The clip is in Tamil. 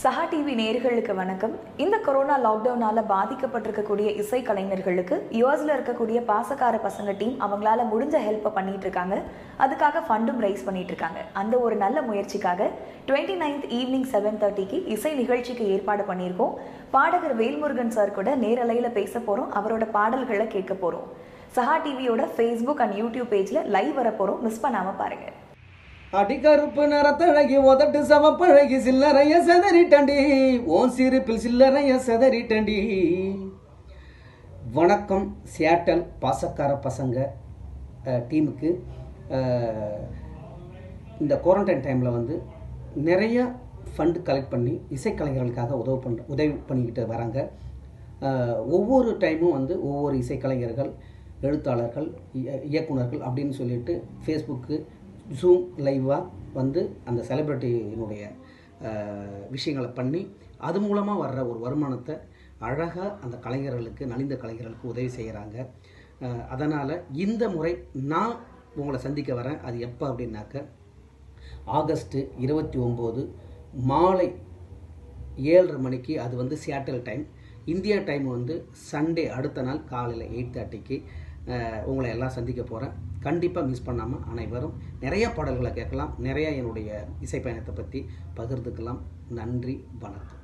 Saha TV நேயர்களுக்கு வணக்கம். இந்த கொரோனா லாக்டவுனால பாதிக்கப்பட்டிருக்கக்கூடிய இசை கலைஞர்களுக்கு யுஎஸ்ல இருக்கக்கூடிய பாசக்கார பசங்க டீம் அவங்களால முடிஞ்ச ஹெல்ப் பண்ணிட்டு இருக்காங்க. அதுக்காக ஃபண்டும் ரைஸ் பண்ணிட்டு இருக்காங்க. அந்த ஒரு நல்ல முயற்சிக்காக 29th ஈவினிங் 7:30க்கு இசை நிகழ்ச்சிக்கு ஏற்பாடு பண்ணியிருக்கோம். பாடகர் வேல்முருகன் சார் கூட நேரலையில பேச போறோம். அவரோட பாடல்களை கேட்க போறோம். Saha TVயோட Facebook and YouTube பேஜ்ல லைவ் வர போறோம். மிஸ் பண்ணாம பாருங்க. அடிக்கருப்பு நிறத்தழகி உதட்டு சவப்பழகி சில்லறைய செதறிட்டண்டி ஓன் சிரிப்பில் சில்லறைய செதறிட்டண்டி. வணக்கம் சியாட்டல் பாசக்கார பசங்க டீமுக்கு. இந்த குவாரண்டைன் டைமில் வந்து நிறைய ஃபண்டு கலெக்ட் பண்ணி இசைக்கலைஞர்களுக்காக உதவி பண்ணிக்கிட்டு வராங்க. ஒவ்வொரு டைமும் வந்து ஒவ்வொரு இசைக்கலைஞர்கள், எழுத்தாளர்கள், இயக்குனர்கள் அப்படின்னு சொல்லிட்டு ஃபேஸ்புக்கு, ஜூம் லைவாக வந்து அந்த செலிப்ரிட்டியினுடைய விஷயங்களை பண்ணி அது மூலமாக வர்ற ஒரு வருமானத்தை அழகாக அந்த கலைஞர்களுக்கு, நலிந்த கலைஞர்களுக்கு உதவி செய்கிறாங்க. அதனால் இந்த முறை நான் உங்களை சந்திக்க வரேன். அது எப்போ அப்படின்னாக்க ஆகஸ்ட் 29 மாலை 7:30 மணிக்கு. அது வந்து சியாட்டல் டைம். இந்தியா டைம் வந்து சண்டே அடுத்த நாள் காலையில் 8:30க்கு உங்களை எல்லாம் சந்திக்க போகிறேன். கண்டிப்பாக மிஸ் பண்ணாமல் அனைவரும் நிறைய பாடல்களை கேட்கலாம். நிறையா என்னுடைய இசை பயணத்தை பற்றி பகிர்ந்துக்கலாம். நன்றி, வணக்கம்.